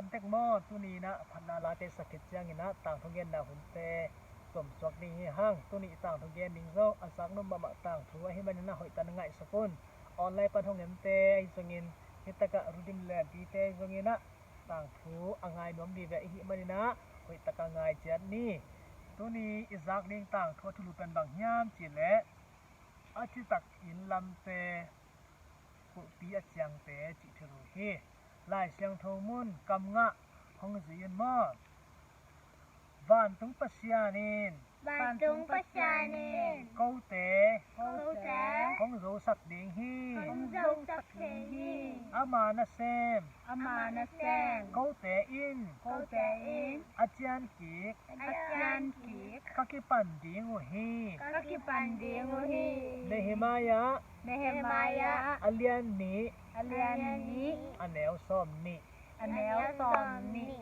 ำเต็กมอตุนีนะพันนาลาเตสักเกจยังนะต่างทงเย็นนาหุ่นเตสมสวกนี่ห้างตุนีต่างทงเย็นนิงโซอาศักนมบะมะต่างทัวให้มันนะหอยตันง่ายสกุลออนไลน์ปันทงเงินเตไอซงเงินฮิตกะรูดิมแลดีเตซงเงินนะต่างทัวอ่างไงน้อมดีแบบอิมันนะหอยตะกะง่ายเจ็ดนี่ตุนีอิซักนิงต่างทัวทุลุเป็นบางยามจีเละอาจิตักอินลำเตกุปีอาจังเตจิทรูฮีลายเสียงทมุนกำงะห้องจีนมอวันตุงปัสยานินBantung pasyanin. câu tế Câu tế. không dấu sắc điển hi Không dâu sắc hi. amana sem Amana sen. câu tế in Câu tế in. ajan kik Asyan kik. kakipan ding hi Kakipandi nguhi. Nehemaya Nehemaya. alian ni Aliani. anel som ni Anel somni.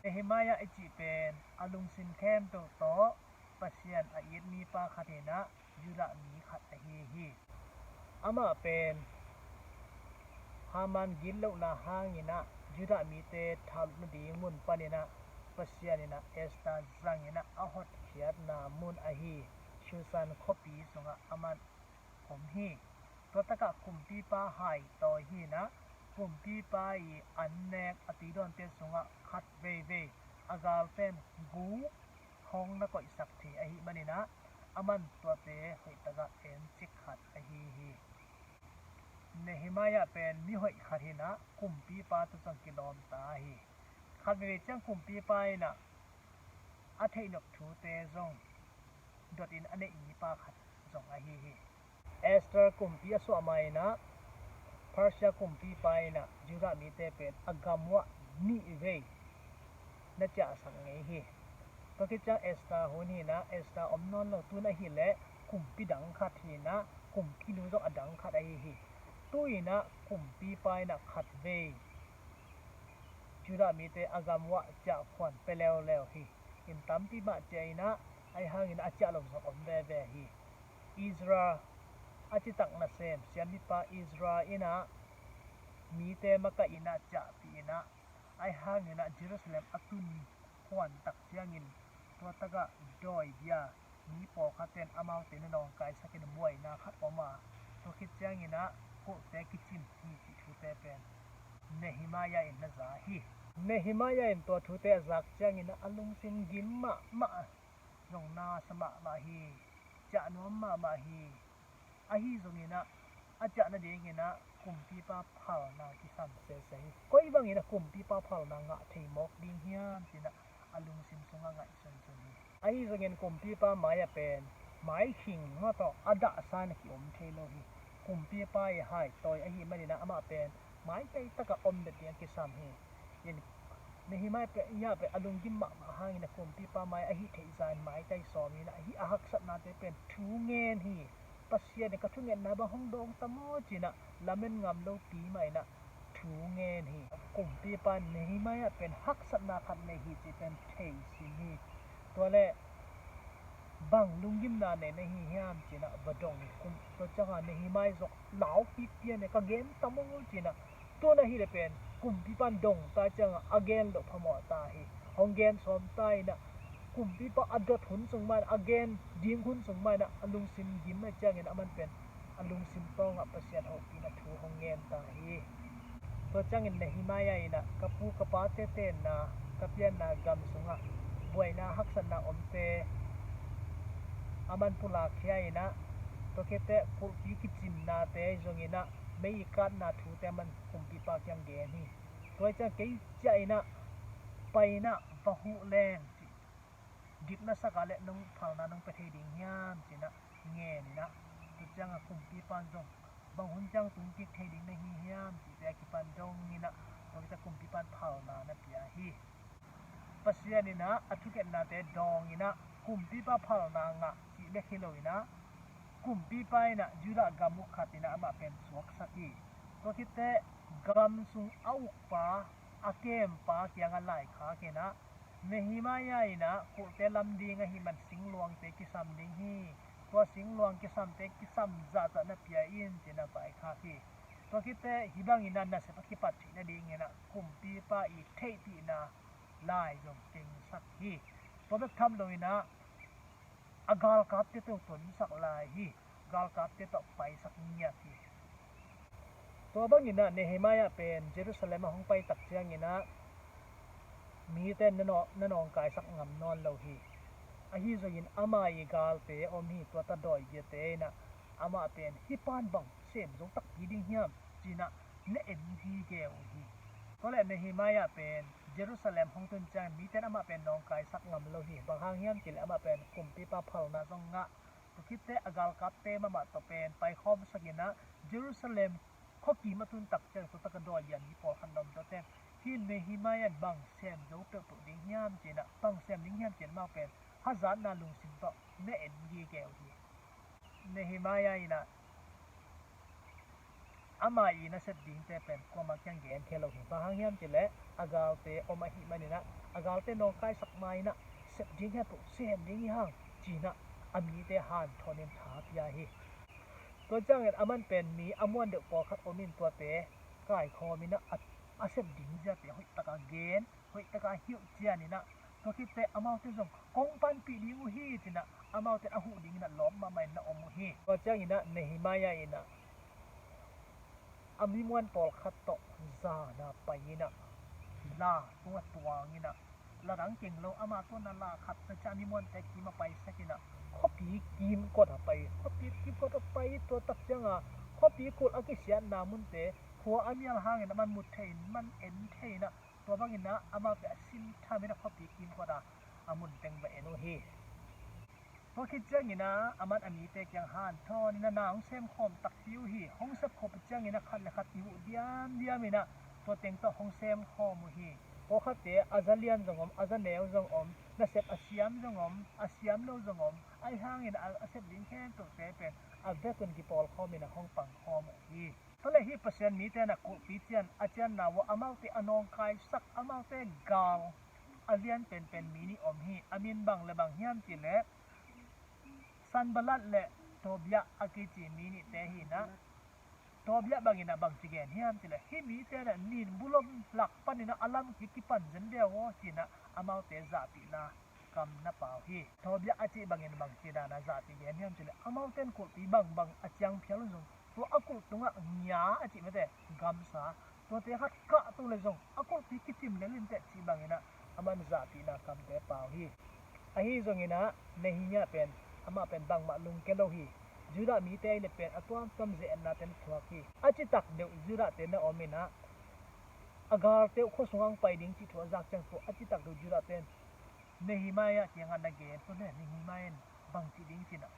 Nehemaya ichi pen alung sin kem to to pasyan ayit mi pa khatina yura mi khat hi ama pen haman gillo na hangina yura mi te thal na di mun panina pasyanina esta zangina ahot khiat na mun ahi shusan khopi songa aman hom hi to taka kumpi pa hai to hi na kumpi pa I annek atidon te songa khat ve agal pen gu hong na ko isak thi ahi manina aman to te hoi taga en chik khat ahi hi Nehemaya pen mi hoi kharina kumpi pa tu chang kilom ta hi khat ve chang kumpi pa ina athei nok thu te zong dot in ane ni pa khat zong ahi hi Esther kumpi aso amaina Persia kumpi pa ina jura mi te pen agamwa ni ve na cha sang ngai hi to ki cha esta honi na esta omnon lo tu na hi le kumpi dang khat hi na kumpi lu zo adang khat ai hi tu ina kumpi pai na khat ve jura mi te agamwa cha khwan peleo leo hi in tam pi ma che ina ai hangin a cha lo zo om ve hi Israel achi tak na sem sian mi pa Israel ina mi te maka ina cha pi ina ai hangin a Jerusalem atun khwan tak chiangin to taga doi bia mi po khaten amau te nong kai sakin buai na khat oma to khit chiangina ko te kichim hi chi thu te pen Nehemaya in na za hi Nehemaya in to thu te zak chiangina alung sin gim ma rong na sama ma hi cha no ma hi a hi zongina acha na dingina kumpi pa phal na ki sam se koi bangina kumpi pa phal na nga thei mok ding hiam tina alung sim sunga ngai son ni ai zogen kumpi pa maya pen mai hing nga to ada san ki om thelo hi kumpi pa I hai toy a hi manina ama pen mai tai taka om de tian ki sam hi yen Nehemaya pe ya pe alung gim ma hangina kumpi pa mai a hi thei zan mai tai som ni na hi a hak sat na te pen thu ngen hi pasya ne ka thu ngen na ba hong dong tamo china lamen ngam lo pi mai na thu ngen hi kumpi pa Nehemaya pen hak sat na khat ne hi chi pen thei sin hi tole bang lungim na ne hi hiam china badong kum to changa Nehemaya zok lau pi pia ne ka gen tamo china to na hi le pen kumpi pan dong ta changa again lo phamo ta hi honggen som tai na kumpi pa adot hun sung man again ding hun sung man alung sim gim ma changin aman pen alung sim tong a pasyan ho pi na thu honggen ta hi to changin Nehemaya ina kapu kapate te na kapyan na gam sunga buai na haksan na omte aman pula khia ina to kete pulki kichim na te jongina mei kat na thu te man kumpi pa kyang ge ni to chang ke cha ina paina bahu leng dik na sakale nung phalna nung pe thei ding hiam china nge ni na to chang a kumpi pan jong bang hun chang tung ki thei ding na hi hiam ti pe ki pan dong ni na to ta kumpi pan phalna na pia hi pasya ni na athuket na te dong ina kumpi pa phalna nga chi le khilo ina kumpi pa ina jura gamu khatina ama pen suak saki to kite gam sung au pa akem pa kyanga lai kha ke na Nehemaya ina ko te lam ding a hi man singluang te ki sam ding hi to singluang ki sam te ki sam za na pia in tina pai kha ki ตัวคิดแต่ฮิบังอินันนะเสปกิปัดที่นั่นเองนะคุมปีป้าอีเทปีนะลายจงเก่งสักทีตัวแบบทำเลยนะอากาลกับที่ตัวตนสักลายฮีกาลกับที่ตัวไปสักเนียทีตัวบางอินะเนหิมายะเป็นเยรูซาเล็มห้องไปตักเจียงอินะมีแต่นองกายสักงำนอนเราฮีอาฮิโซยินอามาอีกาลเปอมีตัวตัดดอยเยเตนะอามาเป็นฮิปานบังเสมจงตักยีดิ่งเฮียมจีนะเนเอ็มฮีเกลฮีก็เลยเนหิมายะเป็นเยรูซาเล็มห้องตุนจังมีแต่อามาเป็นนองกายสักงำเราฮีบางห้างเฮียมจีเลยอามาเป็นกุมปีปาพัลนะจงงะตัวคิดแต่อากาลกับเตมามาตัวเป็นไปคอมสักินะเยรูซาเล็มข้อกีมาตุนตักจังตัวตักดอยยันฮิปอขันดมตัวเต็มที่เนหิมายะบังเสมจงเปิดตัวดิ่งเฮียมจีนะบังเสมดิ่งเฮียมจีนมาเป็นHazard na lung simpa ne engi ke uhi Nehemiah ina ama ina set ding te pen ko ma kyang gen khelo hi bahang hiam chile agal te oma hi manina agal te no kai sak mai na set ding ha pu sem ding hang china ami te han thonem tha pya hi to chang et aman pen mi amon de po khat omin to te kai kho mi na a set ding ja te hoi taka gen hoi taka hiu chia ni naตัวคิดแต่อามาเตจงกงปันปีดิ้งฮีจินะอามาเตอหูดิ้งนะล้อมมาไม่นะอมฮีก็จะอินะเนหิมายาอินะอามิมวนปอลขัดโตซานะไปนะลาตัวงินะละดังเก่งเราอามาตัวนั้นลาขัดแต่จะมิมวนแต่กีมาไปสักนะข้อปีกิมก็ถ้าไปข้อปีกิมก็ถ้าไปตัวตักจังอ่ะข้อปีกุลอากิเสียนามุนเตหัวอามีลหางนะมันมุดเทนมันเอ็นเทนะตัวบางอินะอามาแบบซิมทำให้เราพับปีกินก็ได้อามุนเต็งแบบโนเฮตัวคิดจังอินะอามันอามีเตกยังหันทอนี่นะนางเซมคอมตักซิวฮีห้องเซฟคบจังอินะขัดเลยขัดอยู่เดียมอินะตัวเต็งตัวห้องเซมคอมฮีพอขัดเตะอาซาเลียนจงอมอาซาเนลจงอมน่าเซฟอาเซียมจงอมอาเซียมโลจงอมไอห้างอินะอาเซฟลิงแค่ตัวเตะเป็นอาเวกุนกิปอลคอมอินะห้องปังคอมฮีตัวเลยฮีเปอร์เซ็นต์มีแต่นะกุปีเจียนอาจารย์นะว่าอามาเตอนองคายสักอามาเตกาลอาเลียนเป็นมินิอมฮีอามินบังและบังเฮียมจิเล่ซันบลัดและโตเบียอากิจิมินิเตฮีนะโตเบียบังอินะบังจิเกนเฮียมจิเล่ฮีมีแต่นะนินบุลมหลักปันอินะอาลัมกิปันจันเดียวจินะอามาเตซาตินะกำนับเอาฮีโตเบียอาจิบังอินะบังจิดานะซาติเกนเฮียมจิเล่อามาเตนกุปีบังอาจังเพียลุงตัวอากุลตรงอ่ะหยาอาจิไม่ได้กำซาตัวเตะฮัดกะตัวเลยจงอากุลปีกิจิมเลลินเตะจีบังอินะอามันซาตินะกำเตะเปล่าฮีอาฮีจงอินะเนหิญะเป็นอามาเป็นบังมาลุงเกโลฮีจูดามีเตะเลยเป็นอตัวกำเจนนาเตนทัวฮีอาจิตักเดียวจูดาเตนะอมินะอากาเตะข้อสงางไปดิ้งจิทัวจักจังตัวอาจิตักเดียวจูดาเตนเนหิมายะเกียงอันนักเกนตัวเนี่ยเนหิมายะบังจิดิ้งจินะ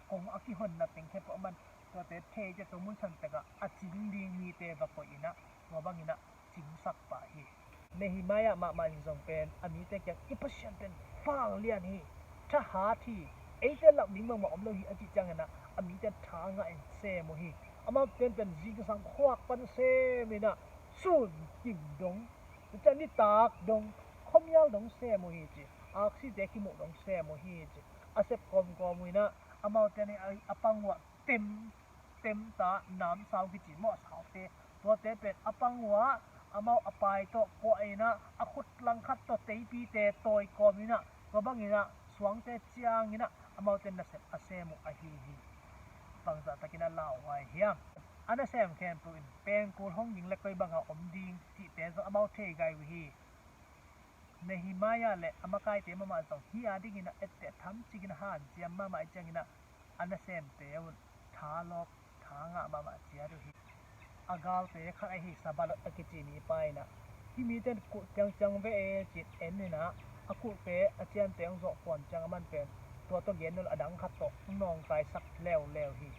คงอากิฮอนนับเป็นแค่พวกมันตัวเตะเทจะตัวมุนชันแต่ก็อาจิงดิงมีเตะแบบอินะตัวบางอินะจิงสักป่าฮีเนหิมายะมาจงเป็นอามีเตะแกอิปัชชันเป็นฟังเลียนฮีถ้าหาที่ไอ้เจ้าหลักนิ่งมาอมโลฮีอาจิจังนะอามีเตะทางเองเซโมฮีอามาเป็นจิงสังควักปันเซมินะสุนจิงดงจะนี่ตากดงคอมยาวดงเซโมฮีจีอาคิเตะคิโมดงเซโมฮีจีอาเซปกอมวินะอามาเตะนี่อาปังวะเต็มตาน้ำสาวกิจิหม้อสาวเตะตัวเตะเป็นอปังวะอามาอปายโตปวไอนะอาคุดลังคัดตัวเตะปีเตะตอยกอมินะก็บางอินะสวงเตะเจียงอินะอามาเตะน่ะเสพอาเซมุอาฮีบางจากตะกินลาวไว้เฮียมอันนั้นเซมแคนปูอินเป็นกูห้องหญิงเล็กไปบางอมดิงจิเตะจงอามาเทไกวิฮีเนหิมายะและอามาไกเตะมาจงฮีอาดิกินะเอเตะทำจิกินหันเจียมมาจังอินะอันนั้นเซมเตะวุ่นท้าลอกท้างะมาเจียดูฮีอากาลเตะข้าไอฮีสบาลตะกิจิมีไปนะที่มีแต่กุจังเวจิตเอ็นนี่นะอากุเตะอาเจียนเตะงโซก่อนจังมันเป็นตัวตัวเย็นนั่นอดังขัดตกนองกายสักแล้วฮี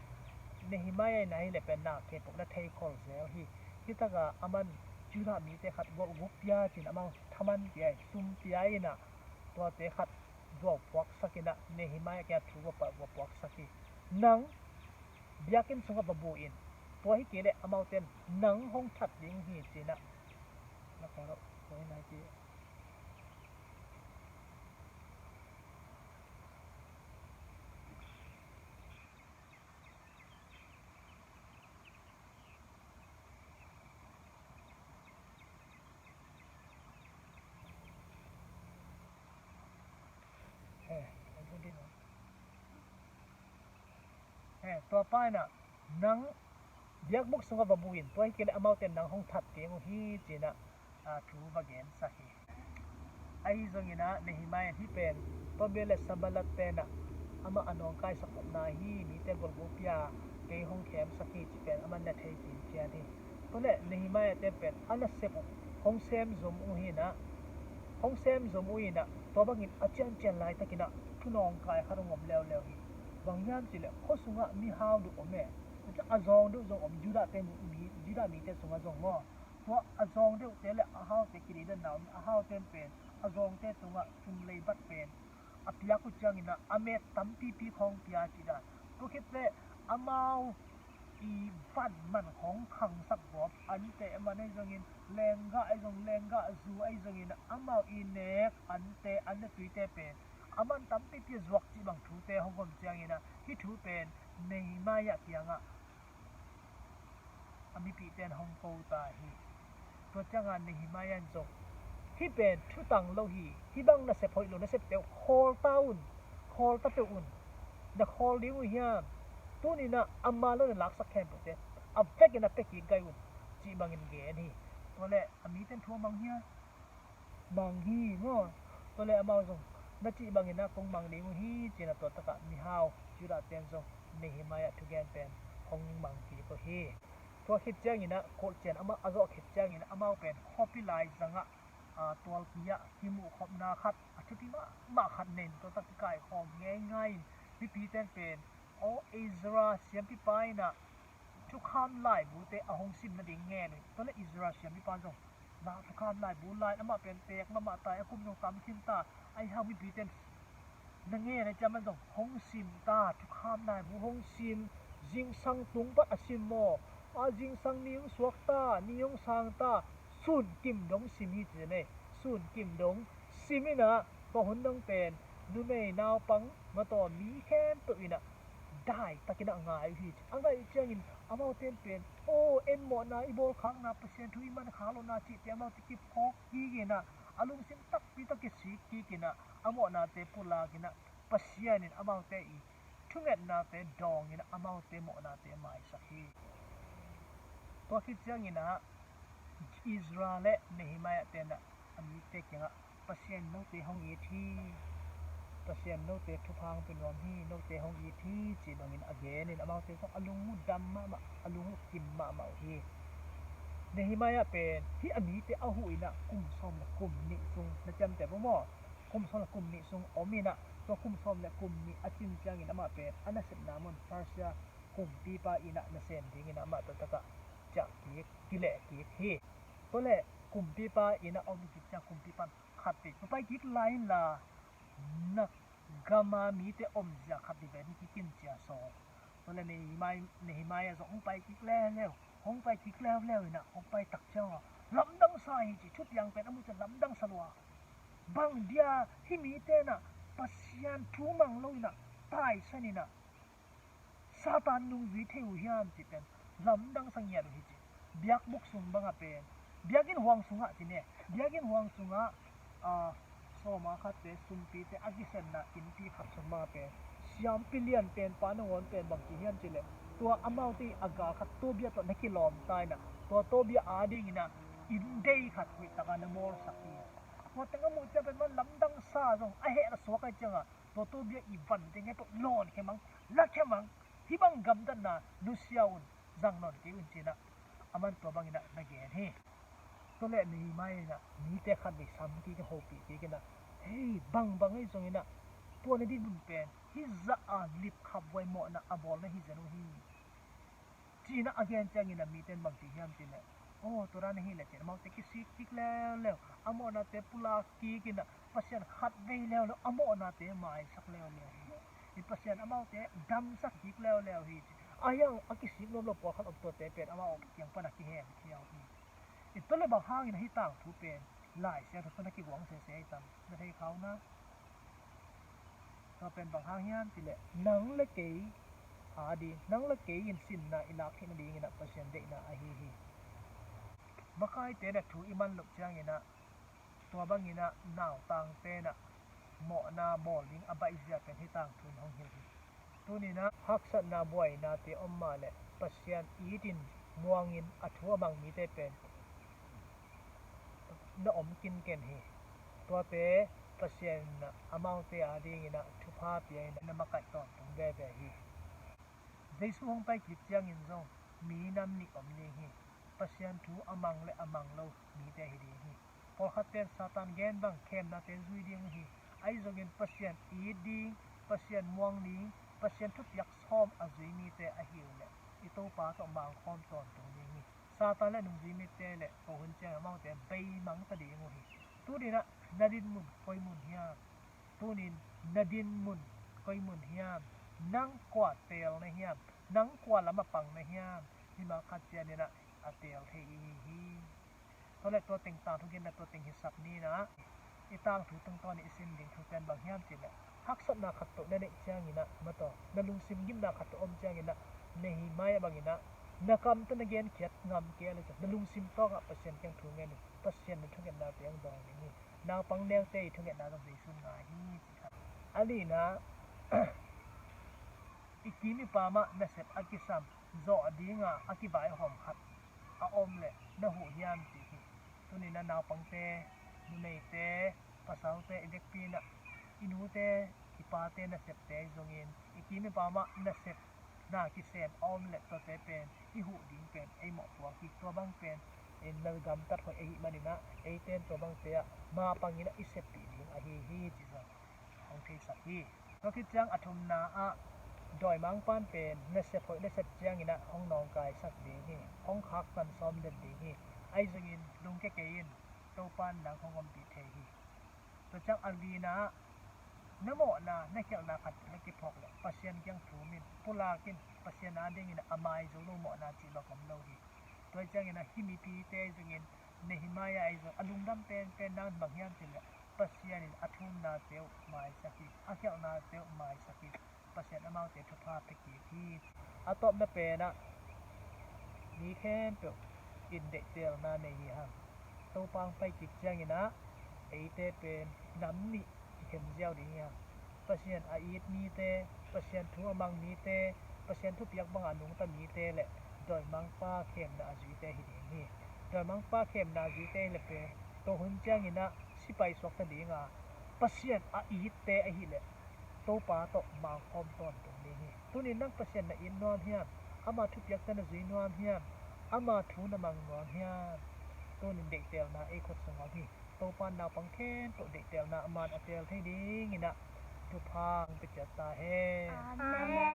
ในหิมายะไหนเลยเป็นนาเกตุกและเทคอลแล้วฮีที่ตะกะอามันจุดามีเตะขัดวอกวุบยาจินอามันทำมันเปียซุ่มเปียนะตัวเตะขัดวอกปวกสักินะในหิมายะแกถูกว่าปวกสักินังbiakin sunga babuin to hi kele amauten nang hong that ding hi china na karo koi na ki ตัวป้ายน่ะนังเบียกบุกสงบบุญตัวให้กินเอามาเต็นนังห้องถัดเตียงฮีจีน่ะถูบะเกนสักฮีไอ้จงยินะในหิมายที่เป็นตัวเบลสัมบัลเตน่ะอามาอนองกายสักผมนาฮีมีเต็นบนบุปยาเกยห้องแคมสักฮีจีเป็นอามันนัทให้จีนเจียนี่ตัวเล่ในหิมายเต็นเป็นอันนั้นเสพห้องเซมซมอุฮีนะห้องเซมซมอุฮีนะตัวบางอินอาจารย์เจนไลตะกินะทุนองกายขรมอมแล้วฮีบางยามจีเล่ข้อสุงะมีฮาวดูอมเม่จะอาจองดูจงอมยูดาเต็นมียูดามีเต็นสุงะจงงอตัวอาจองดูเตเล่อาฮาวเตกิริเดนนาวอาฮาวเต็นเป็นอาจองเตตุงะจุนเลยบัดเป็นอาพิยากุจังอินะอเมตัมปีปีของพิยาจีดาตัวคิดเล่อามาวอีฟันมันของขังสักบอบอันเตมันไอ้จงอินแรงกะไอ้จงแรงกะจูไอ้จงอินอามาวอีเนกอันเตอันเนตุยเตเป็นอามันตัมปีปีจวกจีบังทูเตของคนจังอินะที่ทูเป็นในมายะเกียงะอามีปีเตนฮองโกตาฮีตัวจังอันในหิมายันจงที่เป็นทุตังโลหีที่บังน่ะเสพหอยโลน่ะเสพเตวคอลตาอุนคอลตาเตอุนนะคอลลิวเฮียตัวนี้นะอามาโลน่ะลักสักแค่ปุ๊บเตอับเฟกินะเฟกิไกอุนจีบังเงินเกนี่ตัวเล่อามีเต็นทัวมังเฮียมังฮีง้อตัวเล่อามาจงนัจีบังเงินนะคงมังลิวฮีจีน่ะตัวตะกะมีฮาวจุดาเต็นจงในหิมายะทุกแกนเป็นคงมังกีก็ฮีตัวคิดเจ้าอย่างนี้นะโคเจนอามาอาโซคิดเจ้าอย่างนี้อามาเป็นฮอปปี้ไลซ์จังอะตัวกี้ยะที่มูขอบนาคัดชุดที่มาขัดเน้นตัวตะกี้ไก่หอมง่ายๆพี่ปีเต้นเป็นโอเอซราเสียงพี่ปายนะทุกคำไล่บูเตอหงสิมนั่นเองแง่เลยตัวเล็กอิสราเสียงพี่ปายจงลาทุกคำไล่บูไล่อามาเป็นเตกอามาตายอากุมจงตามขินตาไอ้ฮาวิปีเต้นนั่งแง่เลยจำมันจงหงสิมตาทุกคำไล่บูหงสิมจิงสังตุงปัดอสิมโมจิงสังนิยงสวกตานิยงสังตาสุนกิมดงสิมีเจเน่สุนกิมดงสิมินะก็หุ่นดงเป็นนูเมนาวปังมาต่อมีแค่ตัวอินะได้ตะกินะง่ายฮิอังไงเจียงินอามาเต็นเป็นโอเอ็นหมอนาอีโบขังนาเปอร์เซ็นต์ทุยมันขาโลนาจิเตมาติกิพอกกีกินะอารมณ์สิมตักปีตะกิสีกีกินะอามานาเตปุลากินะเปอร์เซ็นต์อามาเตอีทุกเอ็ดนาเตดองกินะอามาเตหมอนาเตไม่สักทีตัวคิดเจียงินนะอิสราเอลในหิมายะเตนะอามีเตกินะเปอร์เซ็นต์โนเตห้องอีทีเปอร์เซ็นต์โนเตทุพังเป็นวันที่โนเตห้องอีทีจีบังอินอเกนินอามาเตต้องอลุงมุดดำมาอลุงมุกิมมาฮีในหิมายะเป็นที่อามีเตอาหุยนะกุมซอมและกุมนิซุงนะจำแต่บ่มอกุมซอมและกุมนิซุงอมีนะตัวกุมซอมและกุมนิอาจินจังอินอามาเป็นอันนั้นเสนามุนปาร์เซียกุมปีปาอินะนะเซนดิงินอามาตะกะจากกิเลกิฮีตัวเล่กุมปีปาอินะเอาดิจิจากกุมปีปันขัดติดไปกิกไลน์ละนักกามามีแต่อมจากขัดติดแบบนี้กินเจียสองตัวเล่ในหิมายะส่งไปกิกแล้วห้องไปกิกแล้วนะห้องไปตักเจ้าลำดังสายจีชุดยังเป็นอมุจะลำดังสลัวบางเดียที่มีแต่น่ะปัสยันทูมังลอยน่ะตายซะนี่น่ะซาตานนุ่งวิเทวยันจีเป็นลำดังสังเกตดูฮิจิเบียกบุกซุงบังอาเป็นเบียกินห่วงซุงอ่ะจีเนี่ยเบียกินห่วงซุงอ่ะโซมาคัดเตซุมปีเตอากิเซนนะอินปีขัดซุงบังอาเป็นยามพิเลียนเป็นปานงอนเป็นบางทีเฮียนจีเลยตัวอามาวตีอากาขัดตัวเบียตัวนักกิลอมตายนะตัวเบียอาดีนะอินเดย์ขัดวิตากันมอลสักทีตัวตั้งมุจะเป็นมันลำดังซาจงไอเฮละสวกไอจังอ่ะตัวเบียอีวันเต็งไงตัวโลนแค่มังลักแค่มังที่บังกำดันนะนุสยาอุนจังนอนที่อุนจีนะอามันตัวบังอินะนักเกนเฮตัวเล่นี่ไม่นะมีแต่ขัดไปซ้ำที่จะโฮปีที่กันนะเฮ้ยบังไอ้ตรงนี้นะตัวนี้ดิบุนเป็นฮิจะลิบขับไว้หมดนะอาบอลนะฮิจะนู้ฮีจีนะอาเกนจังอินะมีแต่บางทียามจีนะโอ้ตัวนั้นฮิเลจีนะมาเตกิสิกิกแล้วอามอนาเตปุลากีกินะปัสยันขัดไว้แล้วอามอนาเตไม่สักแล้วอีปัสยันอามอเตดำสักกิกแล้วฮิอายังอากิสิโนโลปอขัดออกตัวเตเป็นอามาออกยังปนักกิแห่เที่ยวฮีอีตัวเลยบางห้างอินะฮิต่างทุเป็นหลายเสียทุกปนักกิหวังเสียตันไม่ให้เขานะก็เป็นบางห้างยันติเลยนังเล็กเก๋ดีนังเล็กเก๋ยินสินนะอิลักที่นั่นดีนะปัสยันเด็กนะฮีมาใครเตะถูอิมันหลบจังนะตัวบางอินะหนาวต่างเตะนะเหมาะนาบอลลิงอบายเสียเป็นให้ต่างทุนห้องเฮียตัว tu ni na haksat na boy na te omma le pasyan idin muangin athua bang mi te pen na om kin ken hi to te pasyan na amau te ading ina thupa pi na makai ton tung be be hi Jaisung pai ki chiang in zong mi nam ni om ni hi pasyan thu amang le amang lo mi te hi di hi por khaten satan gen bang khem na te zui ding hi ai zogin pasyan i ding pasyan muang ni pasyan thu yak som azui mi te a hiu le i to pa to mang khom ton tung ni hi satan le nung ji mi te le ko hun chang amang te bei mang ta di ngo hi tu di na nadin mun koi mun hiya tu nin nadin mun koi mun hiya nang kwa tel na hiya nang kwa lama pang na hiya hi ma khat chen ni na a tel the hi to le to ting ta thu gen na to ting hi sak ni na itang thu tung to ni isin ding thu pen bang hiam chin le hak sat na khat to na ne chang ina ma to na lung sim gim na khat to om chang ina ne hi mai bang ina na kam to na gen khet ngam ke le na lung sim to ga pasien kyang thu nge ni pasien na thu gen na piang dong ni na pang neng te thu gen na dong bi sun na hi ali na ikimi pama na set akisam zo adinga akibai hom khat a om le na hu hiam ti hi tuni na naw pangte nunei te pasau te idek pi na inu te ipa te na sep te zongin ikimi pama na sep na ki sem om le to te pen i hu ding pen ei mo to ki to bang pen en na gam tat ho ei manina ei ten to bang te ma pangina i sep ti ding a hi hi chi za ong thei sa hi to ki chang athum na a doi mang pan pen na sep ho na sep chang ina hong nong kai sak ding hi hong khak pan som den ding hi ai zongin lung ke kein to pan na khongom pi the hi to chang alina namo na na kyang na khat na ki phok le pasien kyang thu min pulakin pasien na ding ina amai zo lo mo na chi ba kom lo hi to chang ina himi pi te zongin ne himaya ai zo alung dam pen pen nan bang hiam chin le pasien in athum na teu mai saki akyang na teu mai saki pasien amau te thupa pe ki hi atop na pe na ni khem pe in de tel na ne hi ha to pang pai ki chang ina ei te pen nam ni khem jiao di ha pasien a it ni te pasien thu amang ni te pasien thu piak bang anung ta ni te le doi mang pa khem na azui te hi ding hi doi mang pa khem na azui te le pe to hun chang ina sipai sok ta ding a pasien a it te a hi le to pa to mang khom ton tu ni hi tunin nang pasien na in non hiam ama thu piak ta na zui non hiam ama thu na mang non hiam tunin de tel na e khot song hi to pan na pang khen to de tel na aman atel thei ding ina thu phang pe cha ta he Amen.